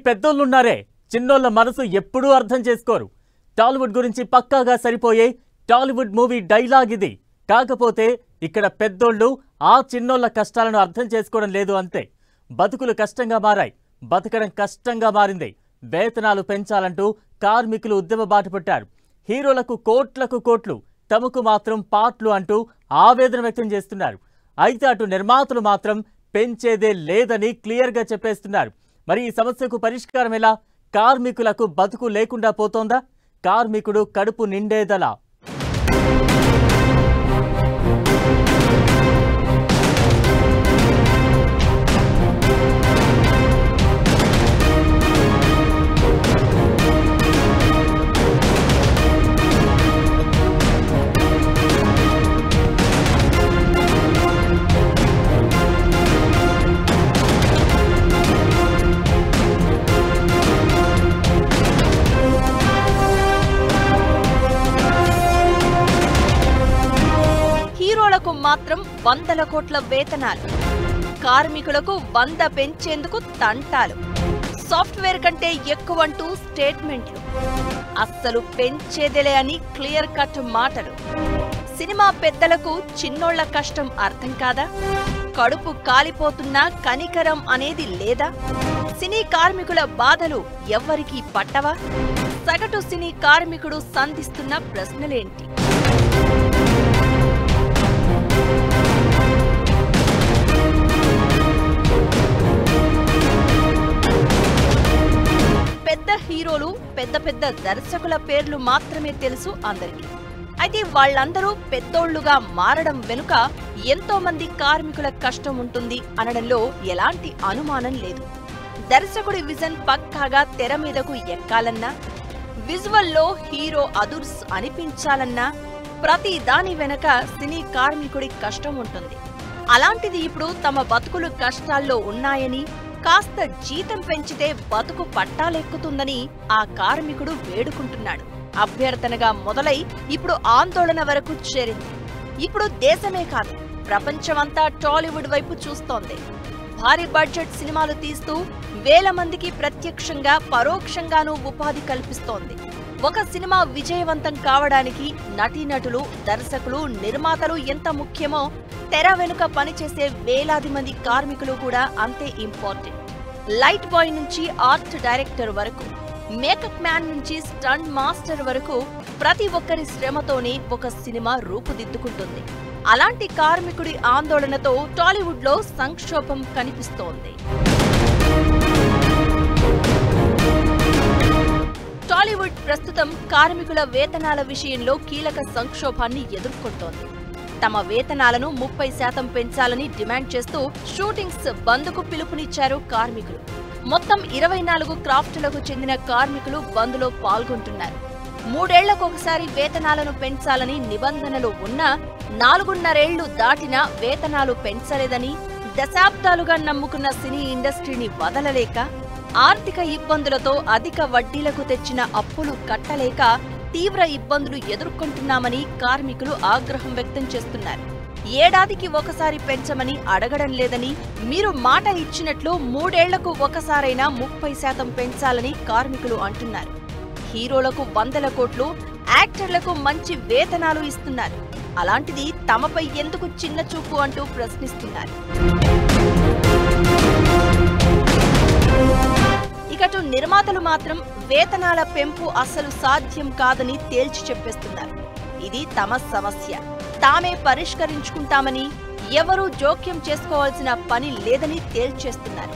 పెద్దోళ్ళున్నారే చిన్నోళ్ళ మనసు ఎప్పుడూ అర్థం చేసుకోరు. టాలీవుడ్ గురించి పక్కాగా సరిపోయే టాలీవుడ్ మూవీ డైలాగ్ ఇది. కాకపోతే ఇక్కడ పెద్దోళ్ళు ఆ చిన్నోళ్ళ కష్టాలను అర్థం చేసుకోవడం లేదు అంతే. బతుకులు కష్టంగా మారాయి, బతకడం కష్టంగా మారింది. వేతనాలు పెంచాలంటూ కార్మికులు ఉద్యమ బాట పట్టారు. హీరోలకు కోట్లకు కోట్లు, తమకు మాత్రం పాట్లు అంటూ ఆవేదన వ్యక్తం చేస్తున్నారు. అయితే అటు నిర్మాతలు మాత్రం పెంచేదే లేదని క్లియర్గా చెప్పేస్తున్నారు. మరి ఈ సమస్యకు పరిష్కారం ఎలా? కార్మికులకు బతుకు లేకుండా పోతోందా? కార్మికుడు కడుపు నిండేదలా? మాత్రం 100 కోట్ల వేతనాలు, కార్మికులకు 100 పెంచేందుకు తంటాలు, సాఫ్ట్వేర్ కంటే ఎక్కువంటూ స్టేట్మెంట్లు, అస్సలు పెంచేదేలే అని క్లియర్ కట్ మాటలు. సినిమా పెద్దలకు చిన్నోళ్ల కష్టం అర్థం కాదా? కడుపు కాలిపోతున్నా కనికరం అనేది లేదా? సినీ కార్మికుల బాధలు ఎవ్వరికీ పట్టవా? సగటు సినీ కార్మికుడు సంధిస్తున్న ప్రశ్నలేంటి? పెద్ద హీరోలు, పెద్ద పెద్ద దర్శకుల పేర్లు మాత్రమే తెలుసు అందరికీ. అయితే వాళ్ళందరూ పెద్దోళ్లుగా మారడం వెనుక ఎంతో మంది కార్మికుల కష్టం ఉంటుంది అనడంలో ఎలాంటి అనుమానం లేదు. దర్శకుడి విజన్ పక్కాగా తెర మీదకు ఎక్కాలన్నా, విజువల్లో హీరో అదుర్స్ అనిపించాలన్నా ప్రతి దాని వెనక సినీ కార్మికుడి కష్టం ఉంటుంది. అలాంటిది ఇప్పుడు తమ బతుకులు కష్టాల్లో ఉన్నాయని, కాస్త జీతం పెంచితే బతుకు పట్టాలెక్కుతుందని ఆ కార్మికుడు వేడుకుంటున్నాడు. అభ్యర్థనగా మొదలై ఇప్పుడు ఆందోళన వరకు చేరింది. ఇప్పుడు దేశమే కాదు, ప్రపంచమంతా టాలీవుడ్ వైపు చూస్తోంది. భారీ బడ్జెట్ సినిమాలు తీస్తూ వేల మందికి ప్రత్యక్షంగా పరోక్షంగానూ ఉపాధి కల్పిస్తోంది. ఒక సినిమా విజయవంతం కావడానికి నటీనటులు, దర్శకులు, నిర్మాతలు ఎంత ముఖ్యమో తెర వెనుక పనిచేసే వేలాది మంది కార్మికులు కూడా అంతే ఇంపార్టెంట్. లైట్ బాయ్ నుంచి ఆర్ట్ డైరెక్టర్ వరకు, మేకప్ మ్యాన్ నుంచి స్టంట్ మాస్టర్ వరకు ప్రతి ఒక్కరి శ్రమతోనే ఒక సినిమా రూపుదిద్దుకుంటుంది. అలాంటి కార్మికుడి ఆందోళనతో టాలీవుడ్లో సంక్షోభం కనిపిస్తోంది. టాలీవుడ్ ప్రస్తుతం కార్మికుల వేతనాల విషయంలో కీలక సంక్షోభాన్ని ఎదుర్కొంటోంది. తమ వేతనాలను 30% పెంచాలని డిమాండ్ చేస్తూ షూటింగ్స్ బంద్కు పిలుపునిచ్చారు కార్మికులు. మొత్తం 24 క్రాఫ్టులకు చెందిన కార్మికులు బంద్లో పాల్గొంటున్నారు. 3 ఏళ్లకొకసారి వేతనాలను పెంచాలని నిబంధనలు ఉన్నా 4.5 ఏళ్లు దాటినా వేతనాలు పెంచలేదని, దశాబ్దాలుగా నమ్ముకున్న సినీ ఇండస్ట్రీని వదలలేక, ఆర్థిక ఇబ్బందులతో అధిక వడ్డీలకు తెచ్చిన అప్పులు కట్టలేక తీవ్ర ఇబ్బందులు ఎదుర్కొంటున్నామని కార్మికులు ఆగ్రహం వ్యక్తం చేస్తున్నారు. ఏడాదికి ఒకసారి పెంచమని అడగడం లేదని, మీరు మాట ఇచ్చినట్లు 3 ఏళ్లకు ఒకసారైనా 30% పెంచాలని కార్మికులు అంటున్నారు. హీరోలకు 100 కోట్లు, యాక్టర్లకు మంచి వేతనాలు ఇస్తున్నారు. అలాంటిది తమపై ఎందుకు చిన్న చూపు అంటూ ప్రశ్నిస్తున్నారు. ఇకటు నిర్మాతలు మాత్రం వేతనాల పెంపు అస్సలు సాధ్యం కాదని తేల్చి చెప్పేస్తున్నారు. ఇది తమ సమస్య, తామే పరిష్కరించుకుంటామని, ఎవరూ జోక్యం చేసుకోవాల్సిన పని లేదని తేల్చేస్తున్నారు.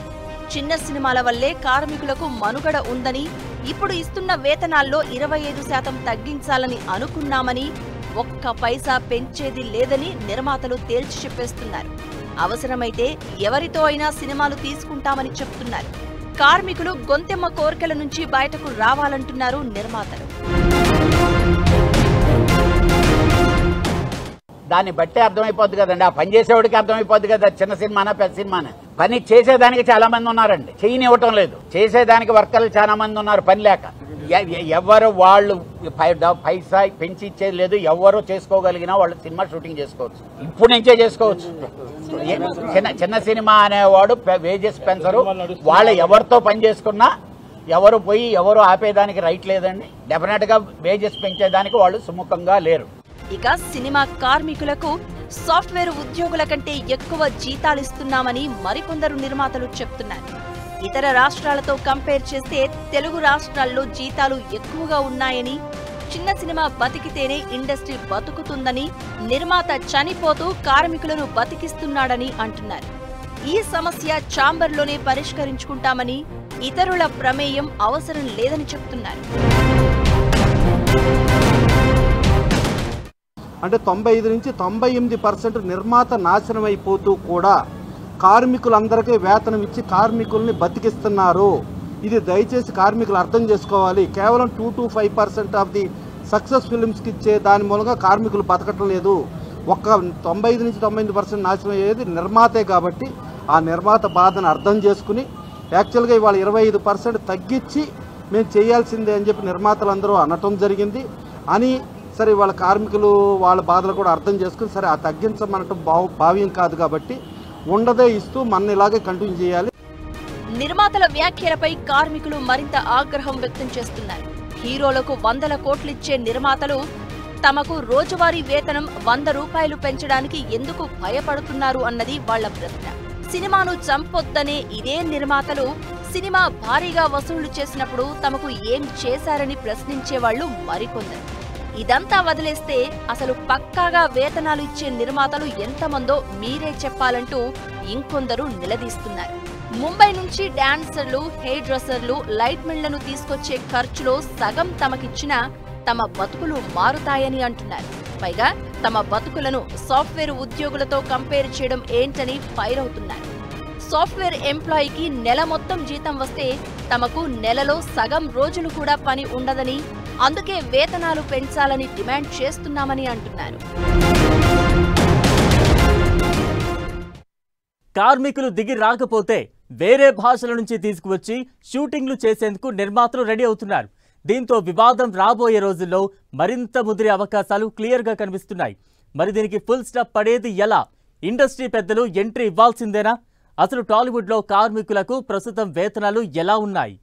చిన్న సినిమాల వల్లే కార్మికులకు మనుగడ ఉందని, ఇప్పుడు ఇస్తున్న వేతనాల్లో 25% తగ్గించాలని అనుకున్నామని, ఒక్క పైసా పెంచేది లేదని నిర్మాతలు తేల్చి చెప్పేస్తున్నారు. అవసరమైతే ఎవరితో అయినా సినిమాలు తీసుకుంటామని చెప్తున్నారు. కార్మికులు గొంతెమ్మ కోర్కెల నుంచి బయటకు రావాలంటున్నారు నిర్మాతలు. దాన్ని బట్టే అర్థమైపోద్ది కదండి, ఆ పని చేసేవాడికి అర్థమైపోద్ది కదా, చిన్న సినిమానా పెద్ద సినిమానా. పని చేసేదానికి చాలా మంది ఉన్నారండి, చేయనివ్వటం లేదు. చేసేదానికి వర్కర్లు చాలా మంది ఉన్నారు పని లేక. ఎవరు వాళ్ళు పైసా పెంచి ఇచ్చేది లేదు. ఎవరు చేసుకోగలిగినా వాళ్ళు సినిమా షూటింగ్ చేసుకోవచ్చు, ఇప్పుడు నుంచే చేసుకోవచ్చు. చిన్న సినిమా అనేవాడు వేజెస్ పెంచరు. వాళ్ళు ఎవరితో పని చేసుకున్నా ఎవరు పోయి ఎవరు ఆపేదానికి రైట్ లేదండి. డెఫినెట్ గా వేజెస్ పెంచేదానికి వాళ్ళు సుముఖంగా లేరు. ఇక సినిమా కార్మికులకు సాఫ్ట్వేర్ ఉద్యోగుల కంటే ఎక్కువ జీతాలిస్తున్నామని మరికొందరు నిర్మాతలు చెప్తున్నారు. ఇతర రాష్ట్రాలతో కంపేర్ చేస్తే తెలుగు రాష్ట్రాల్లో జీతాలు ఎక్కువగా ఉన్నాయని, చిన్న సినిమా బతికితేనే ఇండస్ట్రీ బతుకుతుందని, నిర్మాత చనిపోతూ కార్మికులను బతికిస్తున్నాడని అంటున్నారు. ఈ సమస్య ఛాంబర్లోనే పరిష్కరించుకుంటామని, ఇతరుల ప్రమేయం అవసరం లేదని చెప్తున్నారు. అంటే 95 నుంచి 98% నిర్మాత నాశనం అయిపోతూ కూడా కార్మికులందరికీ వేతనం ఇచ్చి కార్మికుల్ని బతికిస్తున్నారు. ఇది దయచేసి కార్మికులు అర్థం చేసుకోవాలి. కేవలం 2 to 5% ఆఫ్ ది సక్సెస్ ఫిల్మ్స్కి ఇచ్చే దాని మూలంగా కార్మికులు బతకటం లేదు. ఒక్క 95 నుంచి 98% నాశనం అయ్యేది నిర్మాతే. కాబట్టి ఆ నిర్మాత బాధను అర్థం చేసుకుని యాక్చువల్గా ఇవాళ 25% తగ్గించి మేము చేయాల్సిందే అని చెప్పి నిర్మాతలందరూ అనటం జరిగింది. అని సరే వాళ్ళ కార్మికులు వాళ్ళ బాధలు కూడా అర్థం చేసుకుని సరే ఆ తగ్గించమనటం భావ్యం కాదు. కాబట్టి ఉండదే ఇస్తూ మన ఇలాగే కంటిన్యూ చేయాలి. నిర్మాతల వ్యాఖ్యలపై కార్మికులు మరింత ఆగ్రహం వ్యక్తం చేస్తున్నారు. హీరోలకు 100 కోట్లిచ్చే నిర్మాతలు తమకు రోజువారీ వేతనం 100 రూపాయలు పెంచడానికి ఎందుకు భయపడుతున్నారు అన్నది వాళ్ల ప్రశ్న. సినిమాను చంపొద్దనే ఇదే నిర్మాతలు సినిమా భారీగా వసూళ్లు చేసినప్పుడు తమకు ఏం చేశారని ప్రశ్నించేవాళ్లు మరికొందరు. ఇదంతా వదిలేస్తే అసలు పక్కాగా వేతనాలు ఇచ్చే నిర్మాతలు ఎంతమందో మీరే చెప్పాలంటూ ఇంకొందరు నిలదీస్తున్నారు. ముంబై నుంచి డాన్సర్లు, హెయిర్ డ్రెస్సర్లు, లైట్ మెన్లను తీసుకొచ్చే ఖర్చులో సగం తమకిచ్చినా తమ బతుకులు మారుతాయని అంటున్నారు. పైగా తమ బతుకులను సాఫ్ట్వేర్ ఉద్యోగులతో కంపేర్ చేయడం ఏంటని ఫైర్ అవుతున్నారు. సాఫ్ట్వేర్ ఎంప్లాయీకి నెల మొత్తం జీతం వస్తే తమకు నెలలో సగం రోజులు కూడా పని ఉండదని, అందుకే వేతనాలు పెంచాలని డిమాండ్ చేస్తున్నామని అంటున్నారు. కార్మికులు దిగి రాకపోతే వేరే భాషల నుంచి తీసుకువచ్చి షూటింగ్లు చేసేందుకు నిర్మాతలు రెడీ అవుతున్నారు. దీంతో వివాదం రాబోయే రోజుల్లో మరింత ముదిరే అవకాశాలు క్లియర్గా కనిపిస్తున్నాయి. మరి దీనికి ఫుల్ స్టాప్ పడేది ఎలా? ఇండస్ట్రీ పెద్దలు ఎంట్రీ ఇవ్వాల్సిందేనా? అసలు టాలీవుడ్లో కార్మికులకు ప్రస్తుతం వేతనాలు ఎలా ఉన్నాయి?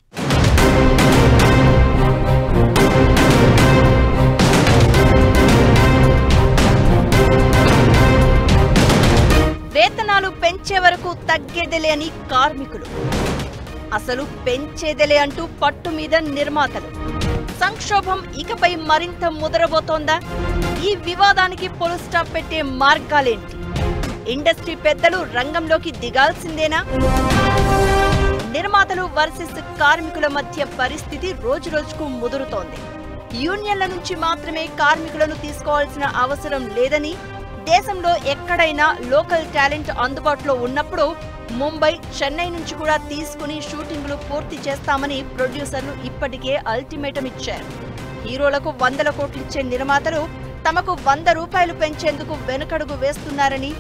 వేతనాలు పెంచే వరకు తగ్గేదిలే అని కార్మికులు, అసలు పెంచేదిలే అంటూ పట్టు మీద నిర్మాతలు. సంక్షోభం ఇకపై మరింత ముదరబోతోందా? ఈ వివాదానికి ఫుల్ స్టాప్ పెట్టే మార్గాలేంటి? ఇండస్ట్రీ పెద్దలు రంగంలోకి దిగాల్సిందేనా? నిర్మాతలు వర్సెస్ కార్మికుల మధ్య పరిస్థితి రోజురోజుకు ముదురుతోంది. యూనియన్ల నుంచి మాత్రమే కార్మికులను తీసుకోవాల్సిన అవసరం లేదని, దేశంలో ఎక్కడైనా లోకల్ టాలెంట్ అందుబాటులో ఉన్నప్పుడు ముంబై, చెన్నై నుంచి కూడా తీసుకుని షూటింగ్లు పూర్తి చేస్తామని ప్రొడ్యూసర్లు ఇప్పటికే అల్టిమేటం ఇచ్చారు. హీరోలకు 100 కోట్లిచ్చే నిర్మాతలు తమకు 100 రూపాయలు పెంచేందుకు వెనుకడుగు వేస్తున్నారని,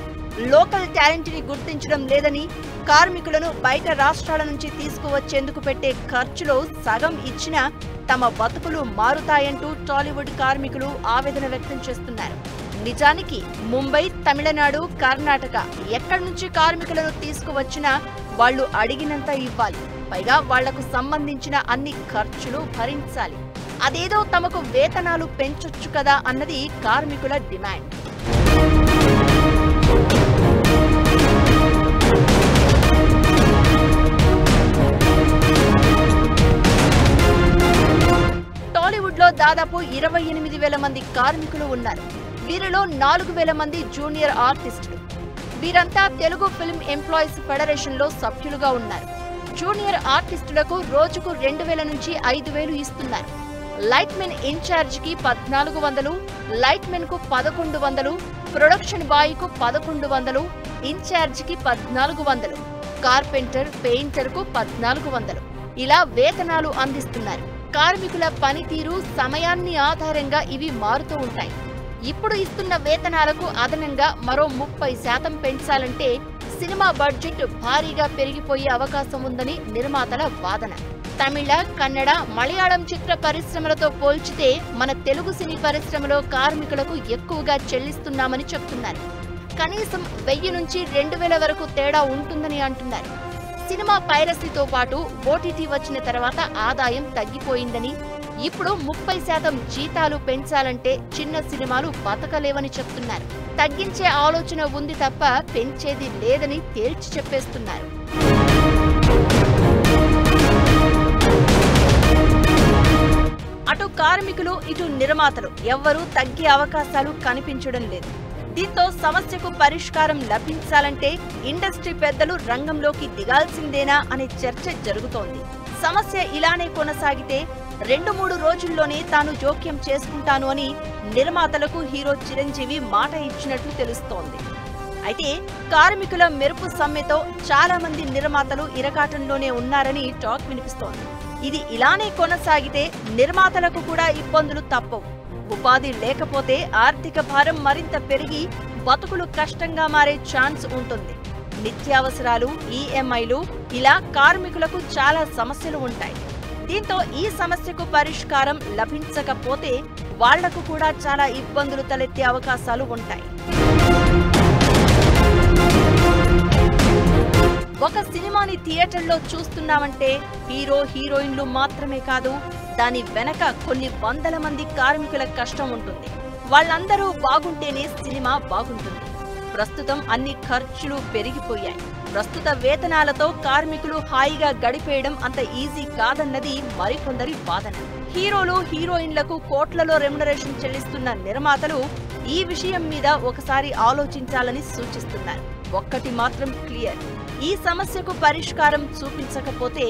లోకల్ టాలెంట్ ని గుర్తించడం లేదని, కార్మికులను బయట రాష్ట్రాల నుంచి తీసుకువచ్చేందుకు పెట్టే ఖర్చులో సగం ఇచ్చినా తమ బతుకులు మారుతాయంటూ టాలీవుడ్ కార్మికులు ఆవేదన వ్యక్తం చేస్తున్నారు. నిజానికి ముంబై, తమిళనాడు, కర్ణాటక ఎక్కడి నుంచి కార్మికులను తీసుకువచ్చినా వాళ్లు అడిగినంత ఇవ్వాలి. పైగా వాళ్లకు సంబంధించిన అన్ని ఖర్చులు భరించాలి. అదేదో తమకు వేతనాలు పెంచొచ్చు కదా అన్నది కార్మికుల డిమాండ్. టాలీవుడ్ లో దాదాపు 28,000 మంది కార్మికులు ఉన్నారు. వీరిలో 4,000 మంది జూనియర్ ఆర్టిస్టులు. వీరంతా తెలుగు ఫిల్మ్ ఎంప్లాయీస్ ఫెడరేషన్ లో సభ్యులుగా ఉన్నారు. జూనియర్ ఆర్టిస్టులకు రోజుకు 2,000 నుంచి 5,000 ఇస్తున్నారు. లైట్ మెన్ ఇన్ఛార్జ్ కి 1,400, లైట్ మెన్ కు 1,100, ప్రొడక్షన్ బాయ్ కు 1,100, ఇన్ఛార్జ్ కి 1,400, కార్పెంటర్, పెయింటర్ కు 1,400 ఇలా వేతనాలు అందిస్తున్నారు. కార్మికుల పనితీరు, సమయాన్ని ఆధారంగా ఇవి మారుతూ ఉంటాయి. ఇప్పుడు ఇస్తున్న వేతనాలకు అదనంగా మరో 30% పెంచాలంటే సినిమా బడ్జెట్ భారీగా పెరిగిపోయే అవకాశం ఉందని నిర్మాతల వాదన. తమిళ, కన్నడ, మలయాళం చిత్ర పరిశ్రమలతో పోల్చితే మన తెలుగు సినీ పరిశ్రమలో కార్మికులకు ఎక్కువగా చెల్లిస్తున్నామని చెప్తున్నారు. కనీసం 1000 నుంచి 2,000 వరకు తేడా ఉంటుందని అంటున్నారు. సినిమా పైరసీతో పాటు ఓటీటీ వచ్చిన తర్వాత ఆదాయం తగ్గిపోయిందని, ఇప్పుడు 30% జీతాలు పెంచాలంటే చిన్న సినిమాలు బతకలేవని చెప్తున్నారు. తగ్గించే ఆలోచన ఉంది తప్ప పెంచేది లేదని తేల్చి చెప్పేస్తున్నారు. అటు కార్మికులు ఇటు నిర్మాతలు ఎవ్వరూ తగ్గే అవకాశాలు కనిపించడం లేదు. దీంతో సమస్యకు పరిష్కారం లభించాలంటే ఇండస్ట్రీ పెద్దలు రంగంలోకి దిగాల్సిందేనా అనే చర్చ జరుగుతోంది. సమస్య ఇలానే కొనసాగితే 2-3 రోజుల్లోనే తాను జోక్యం చేసుకుంటాను అని నిర్మాతలకు హీరో చిరంజీవి మాట ఇచ్చినట్లు తెలుస్తోంది. అయితే కార్మికుల మెరుపు సమ్మెతో చాలా మంది నిర్మాతలు ఇరకాటంలోనే ఉన్నారని టాక్ వినిపిస్తోంది. ఇది ఇలానే కొనసాగితే నిర్మాతలకు కూడా ఇబ్బందులు తప్పవు. ఉపాధి లేకపోతే ఆర్థిక భారం మరింత పెరిగి బతుకులు కష్టంగా మారే ఛాన్స్ ఉంటుంది. నిత్యావసరాలు, ఈఎంఐలు ఇలా కార్మికులకు చాలా సమస్యలు ఉంటాయి. దీంతో ఈ సమస్యకు పరిష్కారం లభించకపోతే వాళ్లకు కూడా చాలా ఇబ్బందులు తలెత్తే అవకాశాలు ఉంటాయి. ఒక సినిమాని థియేటర్లో చూస్తున్నామంటే హీరో హీరోయిన్లు మాత్రమే కాదు, దాని వెనక కొన్ని వందల మంది కార్మికుల కష్టం ఉంటుంది. వాళ్ళందరూ బాగుంటేనే సినిమా బాగుంటుంది. ప్రస్తుతం అన్ని ఖర్చులు పెరిగిపోయాయి. ప్రస్తుత వేతనాలతో కార్మికులు హాయిగా గడిపేయడం అంత ఈజీ కాదన్నది మరికొందరి వాదన. హీరోలు హీరోయిన్లకు కోట్లలో రెమ్యునరేషన్ చెల్లిస్తున్న నిర్మాతలు ఈ విషయం మీద ఒకసారి ఆలోచించాలని సూచిస్తున్నారు. ఒక్కటి మాత్రం క్లియర్, ఈ సమస్యకు పరిష్కారం చూపించకపోతే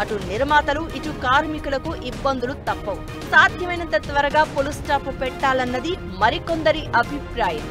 అటు నిర్మాతలు ఇటు కార్మికులకు ఇబ్బందులు తప్పవు. సాధ్యమైనంత త్వరగా ఫుల్ స్టాప్ పెట్టాలన్నది మరికొందరి అభిప్రాయం.